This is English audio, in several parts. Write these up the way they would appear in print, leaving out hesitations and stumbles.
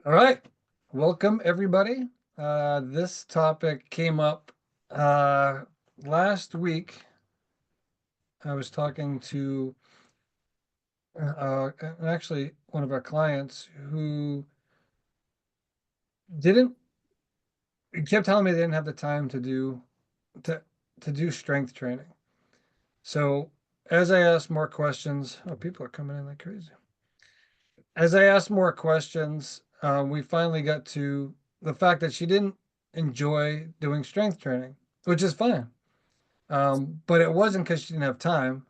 All right. Welcome, everybody. This topic came up uh, last week. I was talking to actually one of our clients who didn't, he kept telling me they didn't have the time to, to do strength training. So as I asked more questions, oh, people are coming in like crazy. As I asked more questions, we finally got to the fact that she didn't enjoy doing strength training, which is fine. But it wasn't because she didn't have time.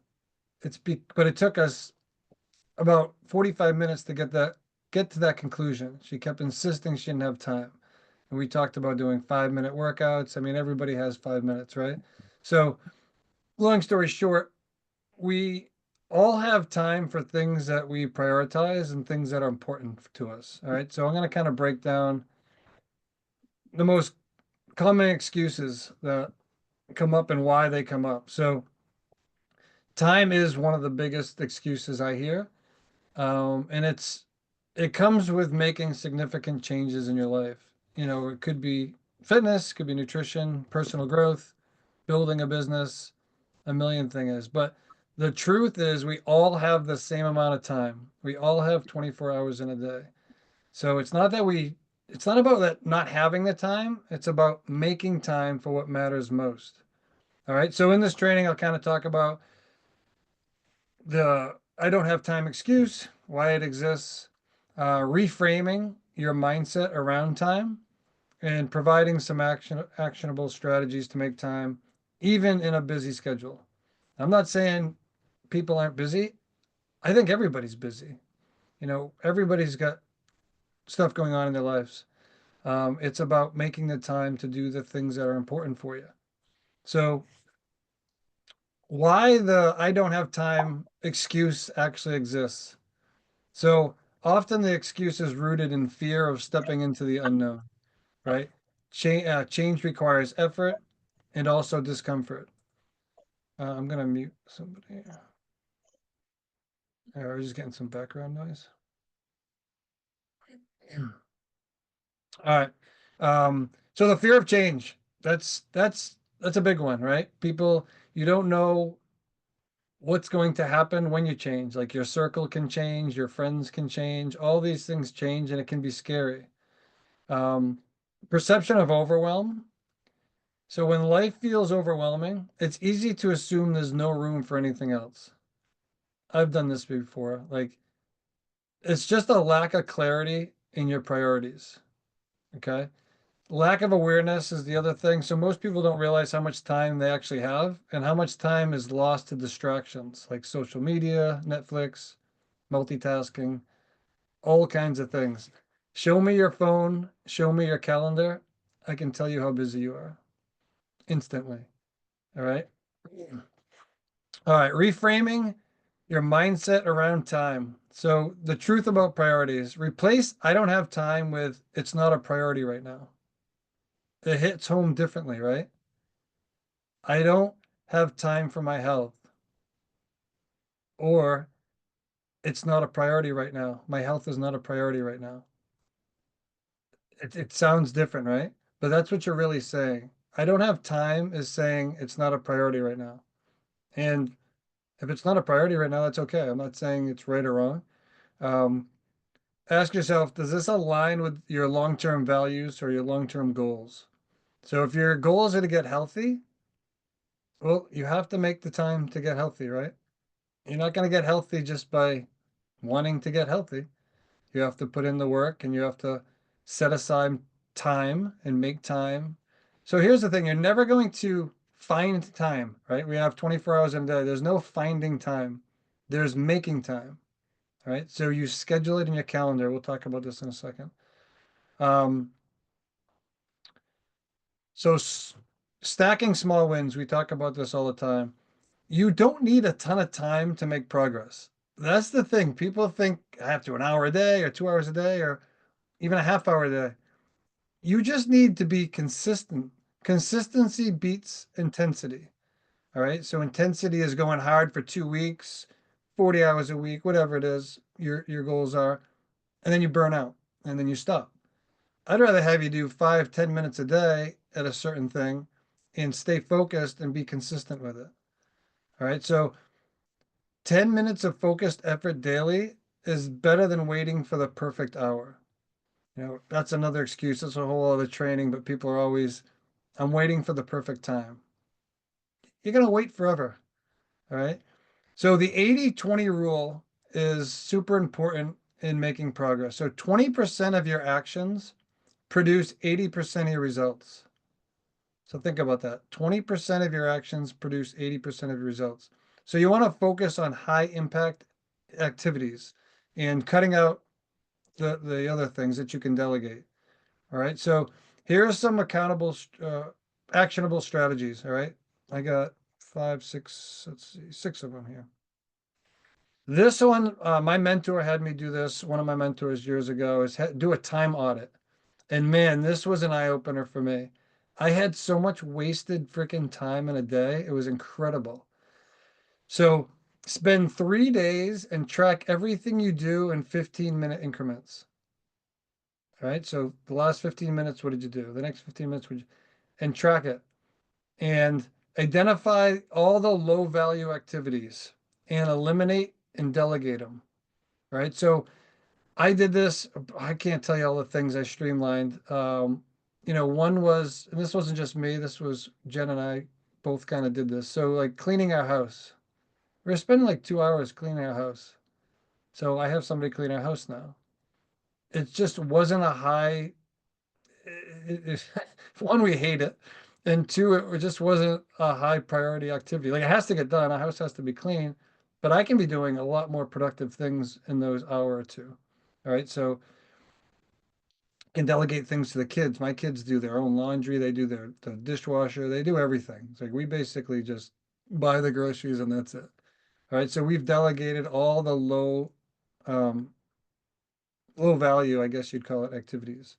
But it took us about 45 minutes to get to that conclusion. She kept insisting she didn't have time. And we talked about doing 5-minute workouts. I mean, everybody has 5 minutes, right? So, long story short, we all have time for things that we prioritize and things that are important to us. All right. So I'm going to kind of break down the most common excuses that come up and why they come up. So time is one of the biggest excuses I hear. And it comes with making significant changes in your life. You know, it could be fitness, could be nutrition, personal growth, building a business, a million things. But the truth is, we all have the same amount of time. We all have 24 hours in a day. So it's not about that not having the time. It's about making time for what matters most. All right. So in this training, I'll kind of talk about the I don't have time excuse, why it exists, reframing your mindset around time, and providing some actionable strategies to make time, even in a busy schedule. I'm not saying people aren't busy. I think everybody's busy. You know, everybody's got stuff going on in their lives. It's about making the time to do the things that are important for you. So, why the I don't have time excuse actually exists? So, often the excuse is rooted in fear of stepping into the unknown, right? Change requires effort and also discomfort. I'm going to mute somebody. I was just getting some background noise. All right. So the fear of change, that's a big one, right? People, you don't know what's going to happen when you change. Like your circle can change, your friends can change, all these things change, and it can be scary. Um, Perception of overwhelm. So when life feels overwhelming, it's easy to assume there's no room for anything else. I've done this before. Like it's just a lack of clarity in your priorities. Okay. Lack of awareness is the other thing. So most people don't realize how much time they actually have and how much time is lost to distractions like social media, Netflix, multitasking, all kinds of things. Show me your phone, show me your calendar. I can tell you how busy you are instantly. All right. All right. Reframing your mindset around time. So the truth about priorities, replace I don't have time with it's not a priority right now. It hits home differently, right? I don't have time for my health, or it's not a priority right now. My health is not a priority right now. It sounds different, right? But that's what you're really saying. I don't have time is saying it's not a priority right now. And if it's not a priority right now, that's okay. I'm not saying it's right or wrong. Um, Ask yourself, does this align with your long-term values or your long-term goals? So if your goals are to get healthy, well, you have to make the time to get healthy, right? You're not going to get healthy just by wanting to get healthy. You have to put in the work and you have to set aside time and make time. So here's the thing, you're never going to find time, right? We have 24 hours in a day. There's no finding time. There's making time, right? So you schedule it in your calendar. We'll talk about this in a second. Um, so stacking small wins, we talk about this all the time. You don't need a ton of time to make progress. That's the thing. People think I have to an hour a day or 2 hours a day or even a half hour a day. You just need to be consistent. Consistency beats intensity. All right. So intensity is going hard for 2 weeks, 40 hours a week, whatever it is your goals are, and then you burn out. and then you stop. I'd rather have you do 5, 10 minutes a day at a certain thing and stay focused and be consistent with it. All right. So 10 minutes of focused effort daily is better than waiting for the perfect hour. That's another excuse. That's a whole other training, but people are always, I'm waiting for the perfect time. You're going to wait forever. All right. So the 80-20 rule is super important in making progress. So 20% of your actions produce 80% of your results. So think about that. 20% of your actions produce 80% of your results. So you want to focus on high impact activities and cutting out the other things that you can delegate. All right. So here are some actionable strategies. All right. I got five, six, let's see, six of them here. This one, my mentor had me do this. One of my mentors years ago is do a time audit. And man, this was an eye opener for me. I had so much wasted freaking time in a day. It was incredible. So spend 3 days and track everything you do in 15-minute increments. All right. So the last 15 minutes, what did you do? The next 15 minutes, and track it and identify all the low value activities and eliminate and delegate them. Right. So I did this. I can't tell you all the things I streamlined. One was, and this wasn't just me, this was Jen and I both kind of did this. So like cleaning our house. We're spending like 2 hours cleaning our house. So I have somebody clean our house now. It just wasn't a high, one, we hate it. And two, it just wasn't a high priority activity. Like it has to get done. Our house has to be clean, but I can be doing a lot more productive things in those hour or two. All right. So can delegate things to the kids. My kids do their own laundry. They do the dishwasher. They do everything. It's like we basically just buy the groceries and that's it. All right. So we've delegated all the um, low value, I guess you'd call it, activities.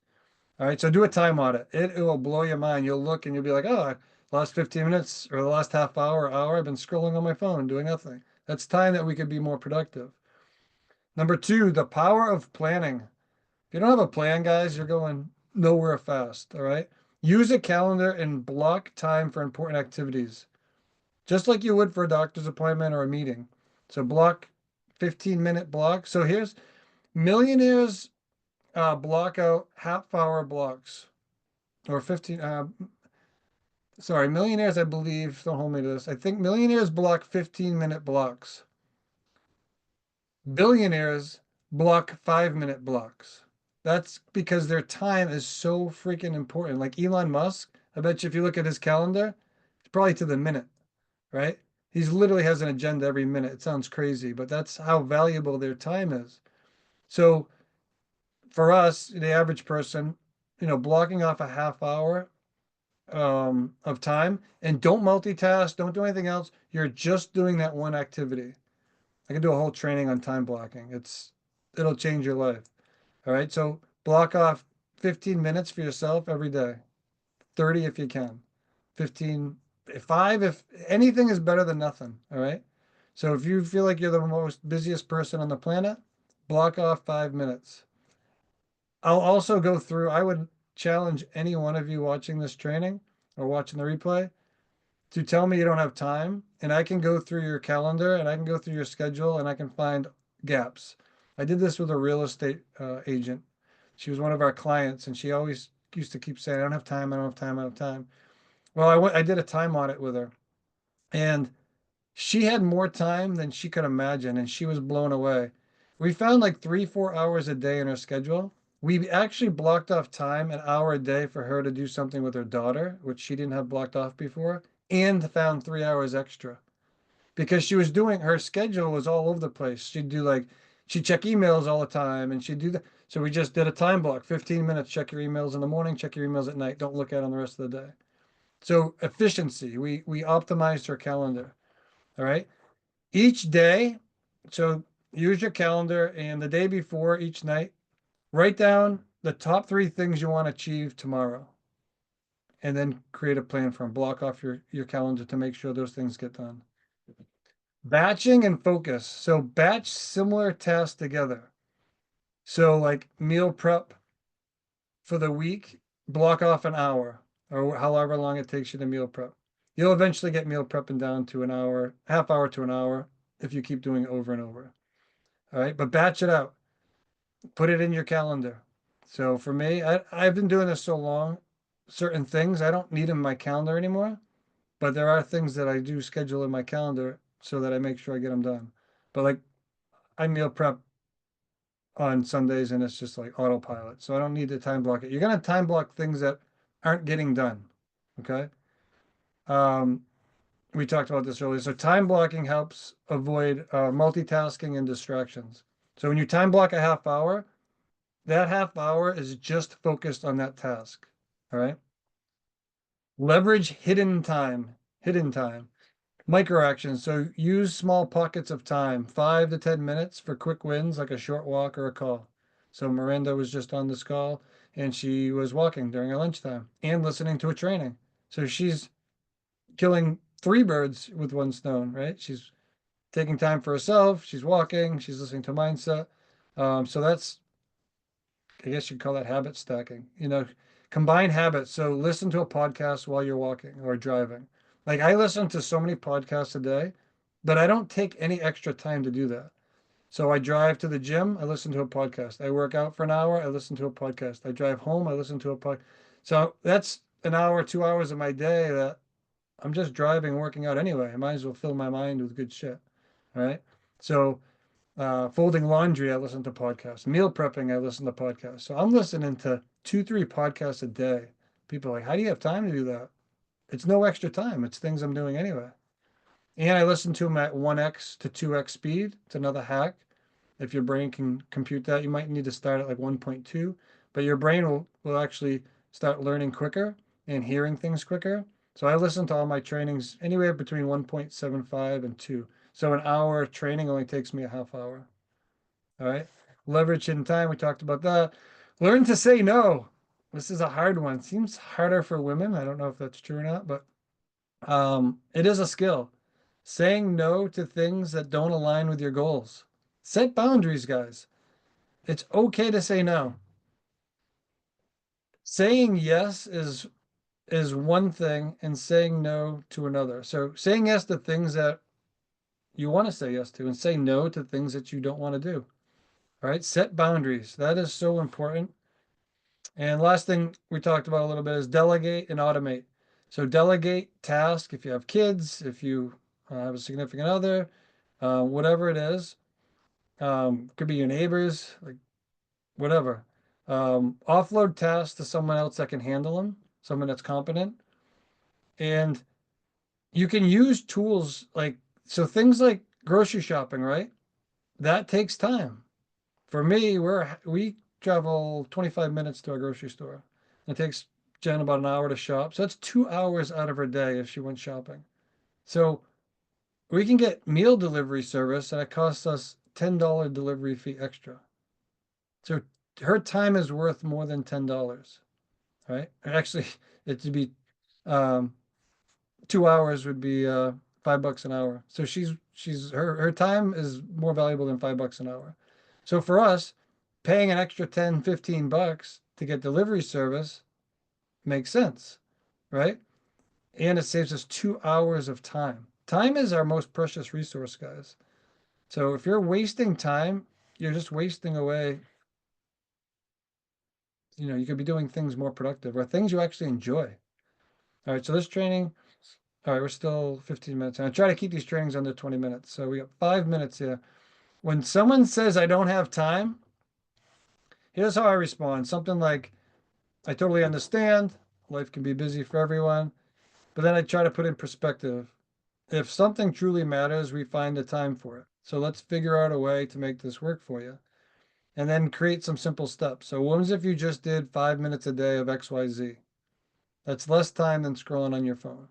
All right. So do a time audit. It will blow your mind. You'll look and you'll be like, oh, the last 15 minutes or the last half hour, I've been scrolling on my phone doing nothing. That's time that we could be more productive. Number two, the power of planning. If you don't have a plan, guys, you're going nowhere fast. All right. Use a calendar and block time for important activities, just like you would for a doctor's appointment or a meeting. So block 15-minute block. So here's millionaires block out half-hour blocks or 15. Sorry, millionaires, I believe, don't hold me to this. I think millionaires block 15-minute blocks. Billionaires block 5-minute blocks. That's because their time is so freaking important. Like Elon Musk, I bet you if you look at his calendar, it's probably to the minute, right? He's literally has an agenda every minute. It sounds crazy, but that's how valuable their time is. So for us, the average person, blocking off a half hour of time and don't multitask, don't do anything else. You're just doing that one activity. I can do a whole training on time blocking. It'll change your life. All right. So block off 15 minutes for yourself every day. 30 if you can. 15, 5 if anything is better than nothing. All right. So if you feel like you're the most busiest person on the planet, block off 5 minutes. I'll also go through, I would challenge any one of you watching this training or watching the replay to tell me you don't have time, and I can go through your calendar and I can go through your schedule and I can find gaps. I did this with a real estate agent. She was one of our clients, and she always used to keep saying, "I don't have time. I don't have time. I don't have time." Well, I did a time audit with her, and she had more time than she could imagine, and she was blown away. We found like 3, 4 hours a day in her schedule. We actually blocked off time, an hour a day for her to do something with her daughter, which she didn't have blocked off before, and found 3 hours extra because she was doing her schedule was all over the place. She'd check emails all the time and she'd do that. So we just did a time block, 15 minutes, check your emails in the morning, check your emails at night. Don't look at them the rest of the day. So efficiency, we optimized her calendar. All right. Each day, so use your calendar and the day before each night, write down the top 3 things you want to achieve tomorrow. And then create a plan for them. Block off your calendar to make sure those things get done. Batching and focus. So batch similar tasks together. So like meal prep for the week, block off an hour or however long it takes you to meal prep. You'll eventually get meal prepping down to an hour, half hour to an hour if you keep doing it over and over. All right, but batch it out. Put it in your calendar. So for me, I've been doing this so long, certain things I don't need in my calendar anymore, but there are things that I do schedule in my calendar so that I make sure I get them done. But like I meal prep on Sundays and it's just like autopilot. So I don't need to time block it. You're gonna time block things that aren't getting done. Okay. Um, we talked about this earlier. So time blocking helps avoid multitasking and distractions. So when you time block a half hour, that half hour is just focused on that task. All right. Leverage hidden time, micro actions. So use small pockets of time, 5 to 10 minutes for quick wins, like a short walk or a call. So Miranda was just on this call and she was walking during her lunchtime and listening to a training. So she's killing three birds with one stone, right? She's taking time for herself. She's walking. She's listening to mindset. So that's, I guess you'd call that habit stacking. Combine habits. So listen to a podcast while you're walking or driving. Like I listen to so many podcasts a day, but I don't take any extra time to do that. So I drive to the gym, I listen to a podcast. I work out for an hour, I listen to a podcast. I drive home, I listen to a podcast. So that's an hour, 2 hours of my day that I'm just driving, working out anyway. I might as well fill my mind with good shit. All right. So folding laundry, I listen to podcasts. Meal prepping, I listen to podcasts. So I'm listening to two, three podcasts a day. People are like, how do you have time to do that? It's no extra time. It's things I'm doing anyway. And I listen to them at 1x to 2x speed. It's another hack. If your brain can compute that, you might need to start at like 1.2, but your brain will actually start learning quicker and hearing things quicker. So I listen to all my trainings anywhere between 1.75 and 2. So an hour of training only takes me a half hour. All right. Leverage hidden time. We talked about that. Learn to say no. This is a hard one. Seems harder for women. I don't know if that's true or not, but it is a skill. Saying no to things that don't align with your goals. Set boundaries, guys. It's okay to say no. Saying yes is one thing and saying no to another. So saying yes to things that you want to say yes to and say no to things that you don't want to do. All right, set boundaries. That is so important. And last thing we talked about a little bit is delegate and automate. So delegate task if you have kids, if you have a significant other, whatever it is. Could be your neighbors, like whatever. Offload tasks to someone else that can handle them, someone that's competent. And you can use tools like, so things like grocery shopping, right? That takes time. For me, we travel 25 minutes to a grocery store. It takes Jen about an hour to shop. So that's 2 hours out of her day if she went shopping. So we can get meal delivery service and it costs us $10 delivery fee extra. So her time is worth more than $10, right? Actually, it would be um, 2 hours would be $5 an hour. So she's her time is more valuable than $5 an hour. So for us, paying an extra 10, $15 to get delivery service makes sense, right? And it saves us 2 hours of time. Time is our most precious resource, guys. So if you're wasting time, you're just wasting away. You could be doing things more productive or things you actually enjoy. All right, so this training, all right, we're still 15 minutes. And I try to keep these trainings under 20 minutes. So we got 5 minutes here. When someone says I don't have time, here's how I respond. Something like, I totally understand. Life can be busy for everyone. But then I try to put in perspective. If something truly matters, we find the time for it. So let's figure out a way to make this work for you. And then create some simple steps. So what if you just did 5 minutes a day of XYZ? That's less time than scrolling on your phone.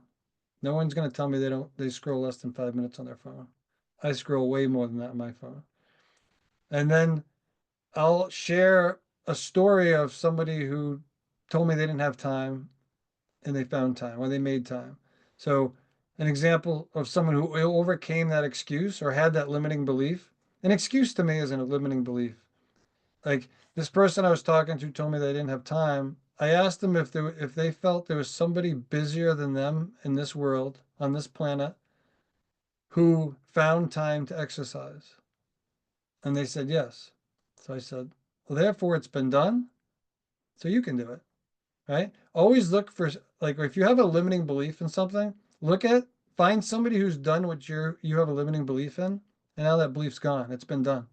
No one's going to tell me they scroll less than 5 minutes on their phone. I scroll way more than that on my phone. And then I'll share a story of somebody who told me they didn't have time and they found time or they made time. So an example of someone who overcame that excuse or had that limiting belief. An excuse to me isn't a limiting belief. Like this person I was talking to told me they didn't have time. I asked them if they felt there was somebody busier than them in this world, on this planet, who found time to exercise. And they said yes. So I said, well, therefore it's been done, so you can do it, right? Always look for, like, if you have a limiting belief in something, find somebody who's done what you have a limiting belief in, and now that belief's gone. It's been done.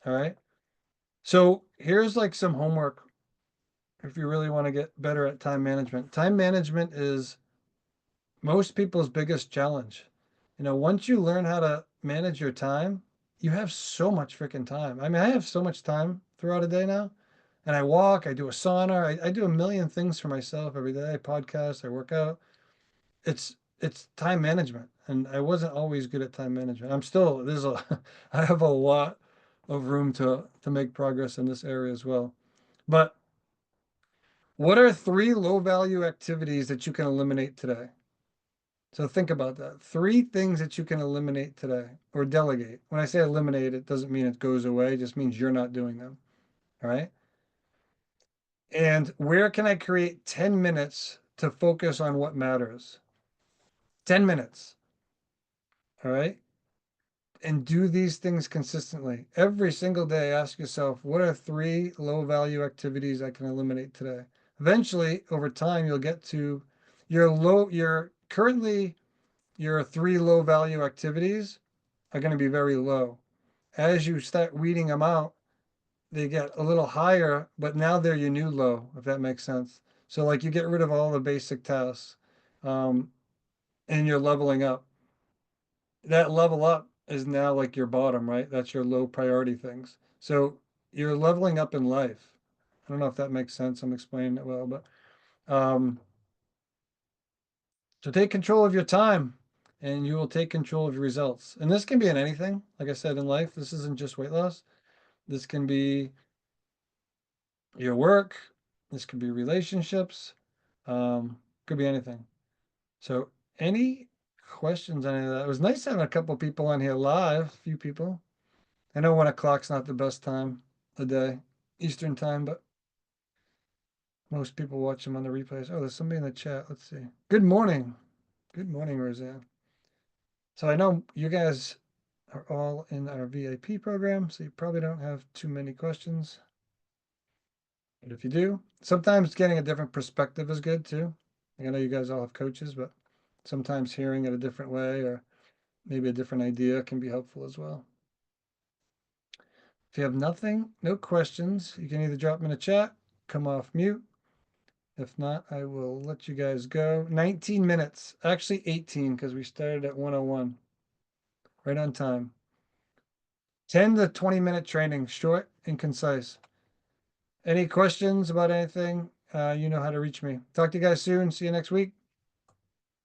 All right. So here's like some homework if you really want to get better at time management. Time management is most people's biggest challenge. Once you learn how to manage your time, you have so much freaking time. I mean, I have so much time throughout a day now. And I walk, I do a sauna, I do a million things for myself every day. I podcast, I work out. It's time management. And I wasn't always good at time management. I have a lot of room to make progress in this area as well. But what are 3 low value activities that you can eliminate today? So think about that. 3 things that you can eliminate today or delegate. When I say eliminate, it doesn't mean it goes away, it just means you're not doing them. All right. And where can I create 10 minutes to focus on what matters? 10 minutes. All right. And do these things consistently. Every single day, ask yourself, what are 3 low value activities I can eliminate today? Eventually, over time, you'll get to your currently your 3 low value activities are going to be very low. As you start weeding them out, they get a little higher, but now they're your new low, if that makes sense. So like you get rid of all the basic tasks, um, and you're leveling up. That level up is now like your bottom, right? That's your low priority things. So you're leveling up in life. I don't know if that makes sense. I'm explaining it well, but um, so take control of your time and you will take control of your results. And this can be in anything. Like I said, in life, this isn't just weight loss. This can be your work. This could be relationships. Could be anything. So any questions on any of that? It was nice having a couple people on here live, a few people. I know 1 o'clock's not the best time of the day, Eastern time, but most people watch them on the replays. Oh, there's somebody in the chat. Let's see. Good morning. Good morning, Roseanne. So I know you guys are all in our VIP program, so you probably don't have too many questions. But if you do, sometimes getting a different perspective is good too. I know you guys all have coaches, but sometimes hearing it a different way or maybe a different idea can be helpful as well. If you have no questions, you can either drop them in the chat, come off mute. If not, I will let you guys go. 19 minutes, actually 18 because we started at 1:01, right on time. 10 to 20-minute training, short and concise. Any questions about anything? You know how to reach me. Talk to you guys soon. See you next week.